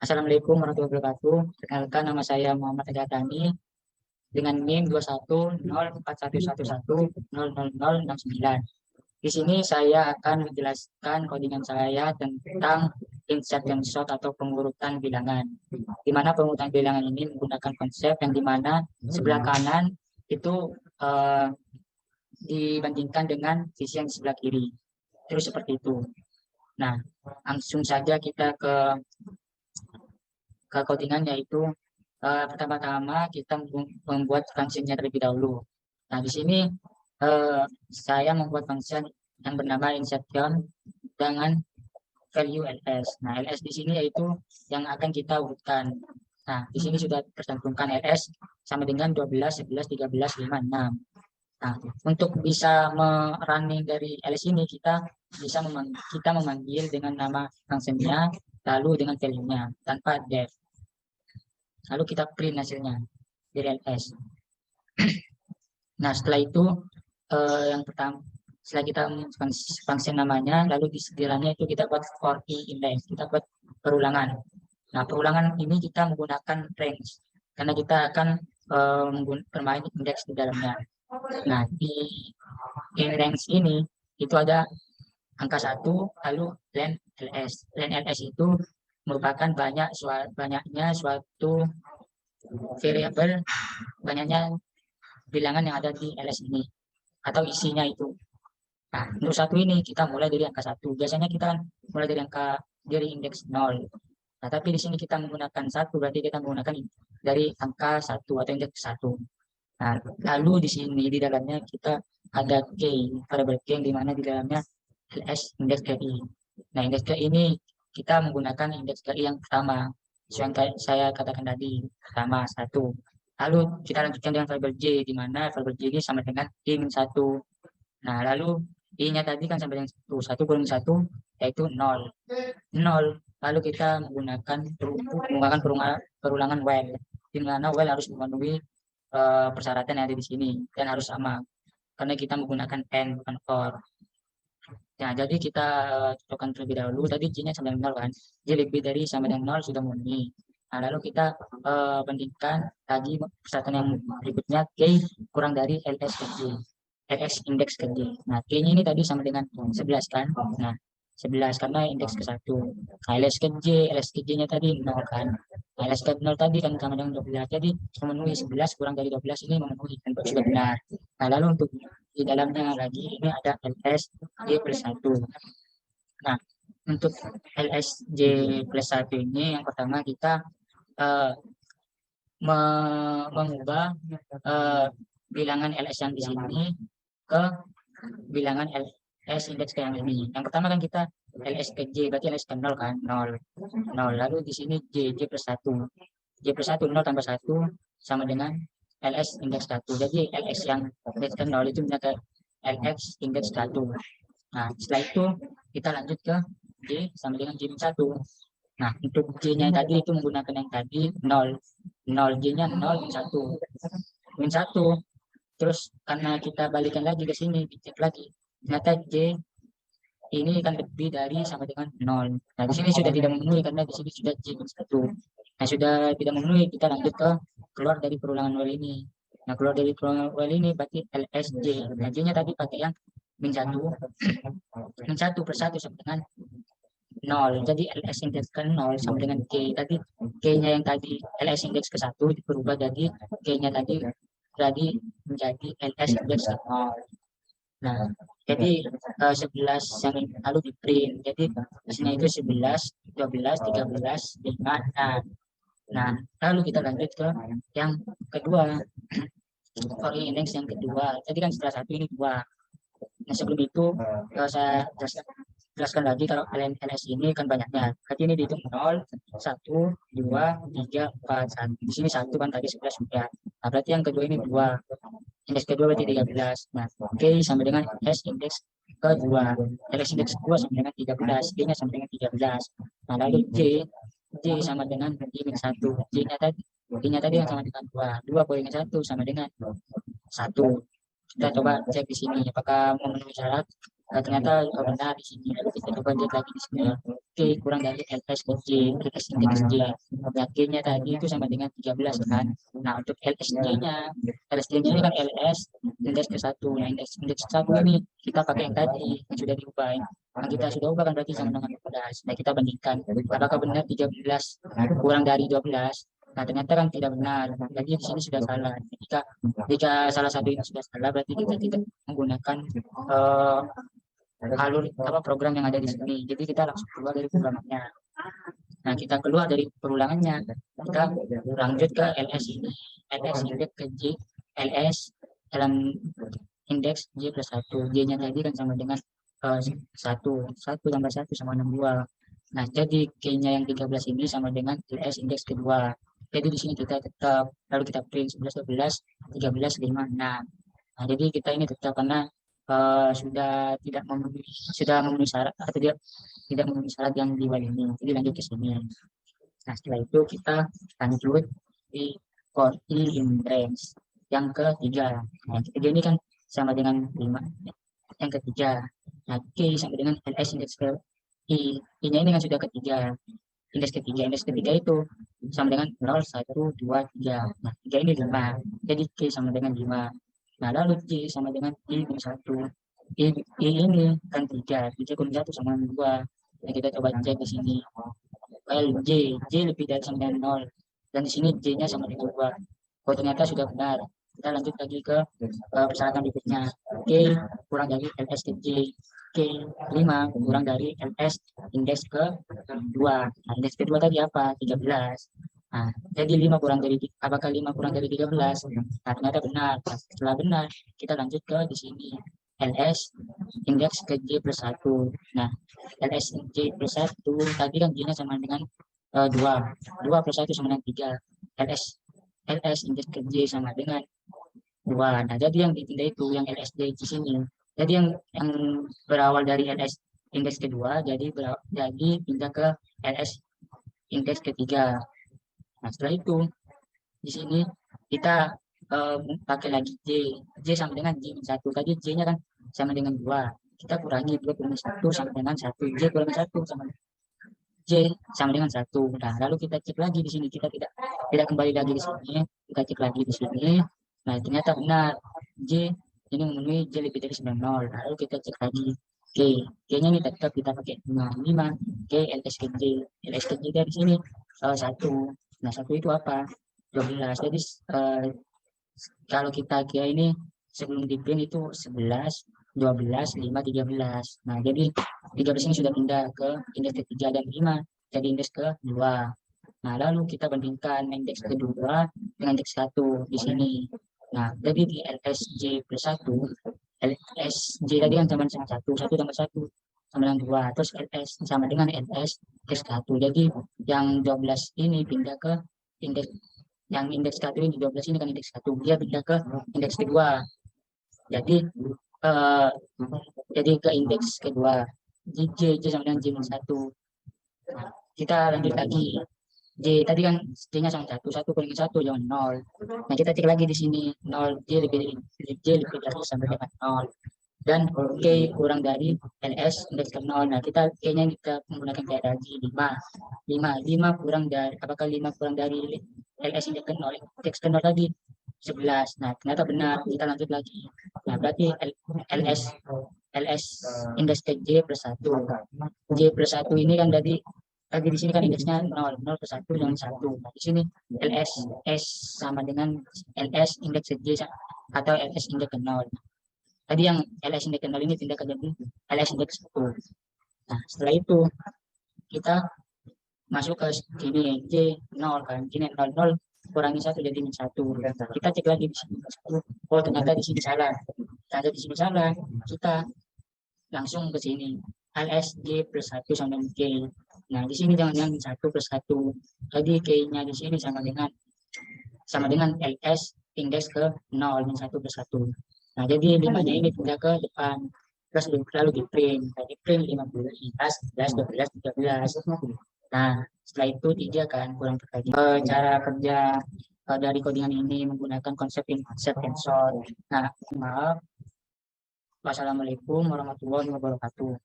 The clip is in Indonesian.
Assalamualaikum warahmatullahi wabarakatuh. Perkenalkan, nama saya Muhammad Agatani dengan NIM 21041110069. Di sini saya akan menjelaskan codingan saya tentang insert and sort atau pengurutan bilangan. Di mana pengurutan bilangan ini menggunakan konsep yang dimana sebelah kanan itu dibandingkan dengan sisi yang di sebelah kiri. Terus seperti itu. Nah, langsung saja kita ke codingan, yaitu pertama-tama kita membuat fungsinya terlebih dahulu. Nah, di sini saya membuat fungsi yang bernama insertion dengan value ls. Nah, ls di sini yaitu yang akan kita urutkan. Nah, di sini sudah tercantumkan ls sama dengan 12, 11, 13, 5, 6. Nah, untuk bisa merunning dari ls ini kita memanggil dengan nama fungsinya lalu dengan value-nya tanpa def. Lalu kita print hasilnya dari ls. Nah, setelah itu yang pertama, setelah kita fungsi namanya, lalu di sekiranya itu kita buat for i index, kita buat perulangan. Nah, perulangan ini kita menggunakan range karena kita akan bermain indeks di dalamnya. Nah, di range ini itu ada angka 1, lalu len ls. Len ls itu merupakan banyaknya suatu variabel, banyaknya bilangan yang ada di ls ini atau isinya itu. Nah, untuk satu ini kita mulai dari angka 1. Biasanya kita mulai dari indeks 0. Nah, tapi di sini kita menggunakan 1, berarti kita menggunakan dari angka 1 atau indeks 1. Nah, lalu di sini di dalamnya kita ada k, variabel k yang dimana di dalamnya ls indeks ki. Nah, indeks ki ini kita menggunakan indeks ki yang pertama, yang saya katakan tadi, pertama 1. Lalu kita lanjutkan dengan variabel j, di mana variabel j ini sama dengan i-1. Nah, lalu i-nya tadi kan sama dengan 1. 1 kurang 1 yaitu 0. 0. Lalu kita menggunakan perulangan while, di mana while harus memenuhi persyaratan yang ada di sini dan harus sama karena kita menggunakan and bukan for. Nah, jadi kita cocokkan terlebih dahulu. Tadi j-nya sama dengan 0 kan. J lebih dari sama dengan 0 sudah memenuhi. Nah, lalu kita bandingkan lagi persyaratan yang berikutnya, k kurang dari ls ke j. ls indeks ke j. Nah, k-nya ini tadi sama dengan 11 kan. Nah, 11 karena indeks ke 1. Nah, ls ke j-nya tadi 0 kan. Nah, ls ke 0 tadi kan sama dengan 12. Jadi memenuhi 11 kurang dari 12 ini memenuhi dan sudah benar. Nah, lalu untuk di dalamnya lagi ini ada ls j plus 1. Nah, untuk ls j plus 1 ini yang pertama kita mengubah bilangan ls yang di sini ke bilangan ls indeks yang ini. Yang pertama kan kita ls ke j, berarti ls ke 0 kan, 0. 0. Lalu di sini j plus 1. J plus 1, 0 tambah 1 sama dengan ls indeks 1. Jadi ls yang indeks ke 0 itu bisa ke ls indeks 1. Nah, setelah itu kita lanjut ke j sama dengan j 1. Nah, untuk j-nya tadi itu menggunakan yang tadi 0. 0, j-nya 0, 1. Min 1. Terus karena kita balikan lagi ke sini, dicek lagi. Ternyata j ini kan lebih dari sama dengan 0. Nah, di sini sudah tidak memenuhi karena di sini sudah j min 1. Nah, sudah tidak memenuhi, kita lanjut ke keluar dari perulangan while ini. Nah, keluar dari perulangan while ini berarti lsj. Nah, j-nya tadi pakai yang min 1. Min 1 per 1 sama dengan 0. Jadi ls indeks ke 0 sama dengan k. Tadi k-nya yang tadi ls indeks ke 1 berubah jadi k-nya tadi menjadi ls indeks ke 0. Nah, jadi 11 yang lalu di print. Jadi hasilnya itu 11, 12, 13, 5, 6. Nah, lalu kita lanjut ke yang kedua. For index yang kedua. Jadi kan setelah 1 ini 2. Nah, sebelum itu saya jelaskan lagi kalau ls ini kan banyaknya. Berarti ini dihitung 0, 1, 2, 3, 4, 1. Di sini 1 kan tadi 11 sudah. Nah, berarti yang kedua ini 2. Indeks kedua berarti 13. Nah, K sama dengan S indeks kedua. Ls indeks kedua sama dengan 13. D-nya sama dengan 13. Nah, lalu J sama dengan J-1. J-nya tadi yang sama dengan 2. 2 kurangi 1 sama dengan 1. Kita coba cek di sini apakah memenuhi syarat. Ternyata benar di sini. Kita coba lihat lagi di sini. K kurang dari LS ke J, LS indeks J. Nah, K-nya tadi itu sama dengan 13 kan. Nah, untuk LSJ-nya, LSJ-nya ini kan LS indeks ke 1. Nah, indeks 1 ini kita pakai yang tadi, yang sudah diubah. Yang kita sudah ubah kan berarti sama dengan 12. Nah, kita bandingkan. Apakah benar 13 kurang dari 12? Nah, ternyata kan tidak benar. Jadi di sini sudah salah. Jika salah satu ini sudah salah, berarti kita tidak menggunakan eh, alur apa program yang ada di sini. Jadi kita langsung keluar dari programnya. Nah, kita keluar dari perulangannya. Kita lanjut ke LS ini. LS indeks ke J. LS dalam indeks J plus 1. J-nya tadi kan sama dengan 1. 1 tambah 1 sama 62. Nah, jadi K-nya yang 13 ini sama dengan LS indeks kedua. Jadi di sini kita tetap, lalu kita print 11, 12, 13, 5, 6. Nah, jadi kita ini tetap karena sudah memenuhi syarat atau tidak memenuhi syarat yang di bawah ini. Jadi lanjut ke sini. Nah, setelah itu kita lanjut di coindex yang ketiga. Nah, yang ketiga ini kan sama dengan 5. Yang ketiga, nah, K sama dengan LS indeks ke I. I-nya ini kan sudah ketiga. Indeks ketiga itu sama dengan 0, 1, 2, 3. Nah, 3 ini 5. Jadi K sama dengan 5. Nah, lalu J sama dengan I minus 1. I ini kan 3. 3 kurang 1 sama dengan 2. Nah, kita coba cek di sini. Well, J lebih dari sama dengan 0. Dan di sini J-nya sama dengan 2. Oh, ternyata sudah benar. Kita lanjut lagi ke persyaratan berikutnya. K kurang dari LS ke J. K 5 kurang dari LS indeks ke 2. Nah, indeks kedua tadi apa? 13. Nah, jadi 5 kurang dari, apakah 5 kurang dari 13? Nah, ternyata benar. Nah, setelah benar, kita lanjut ke di sini. LS indeks ke J plus 1. Nah, LS J plus 1, tadi kan J-nya sama dengan 2. 2 plus 1 sama dengan 3. LS LS indeks ke J sama dengan 2. Nah, jadi yang dipindah itu yang LSJ di sini. Jadi yang berawal dari LS indeks kedua, jadi pindah ke LS indeks ketiga. Nah, setelah itu di sini kita eh, pakai lagi J. J sama dengan J minus 1. Tadi J-nya kan sama dengan 2. Kita kurangi 2 kurangi 1 sama dengan 1. J kurangi 1 sama J sama dengan 1. Nah, lalu kita cek lagi di sini. Kita tidak kembali lagi di sini. Kita cek lagi di sini. Nah, ternyata benar. J ini memenuhi J lebih dari 90. Lalu kita cek lagi K. K-nya ini tetap kita pakai 5. K LS ke J. LS ke J dari sini 1. Nah, 1 itu apa? 12. Jadi kalau kita kira ini sebelum di print itu 11, 12, 5, 13. Nah, jadi 13 ini sudah pindah ke indeks ketiga dan 5. Jadi indeks kedua. Nah, lalu kita bandingkan indeks kedua dengan indeks 1 di sini. Nah, jadi di LSJ plus 1, LSJ tadi kan sama dengan 1, 1 tambah 1 sama dengan 2. Terus LS sama dengan LS plus 1. Jadi yang 12 ini pindah ke indeks, yang indeks 1 ini 12 ini kan indeks 1. Dia pindah ke indeks kedua. Jadi eh, jadi ke indeks kedua. J sama dengan J minus 1. Nah, kita lanjut lagi. J tadi kan J-nya sama 1, 1 kurangi 1 jangan 0. Nah, kita cek lagi di sini 0, J lebih dari sampai dengan 0. Dan K kurang dari LS indeks ke 0. Nah, K-nya kita menggunakan kayak lagi 5. 5 kurang dari, apakah 5 kurang dari LS indeks ke 0? Indeks ke 0 tadi 11. Nah, ternyata benar. Kita lanjut lagi. Nah, berarti LS indeks ke J plus 1. J plus 1 ini kan tadi di sini kan indeksnya 0, 0 plus 1 dengan 1. Nah, di sini LS S sama dengan LS indeks ke J atau LS indeks ke 0. Tadi yang LS indeks ke 0 ini pindah ke jadi LS indeks 1. Nah, setelah itu kita masuk ke sini J 0 kan. Ini 0, 0 kurangi 1 jadi 1. Kita cek lagi di sini. Oh, ternyata di sini salah. Ternyata di sini salah. Kita langsung ke sini. LSJ plus 1 sama dengan K. Nah, di sini jangan 1 plus 1. Jadi K-nya di sini sama dengan LS indeks ke 0 dan 1 plus 1. Nah, jadi 5-nya ini pindah ke depan. Terus lalu di print. Nah, di print 15, 11, 12, 13. Nah, setelah itu 3 kan kurang terkaji. Cara kerja dari codingan ini menggunakan konsep insert and sort. Nah, maaf. Wassalamualaikum warahmatullahi wabarakatuh.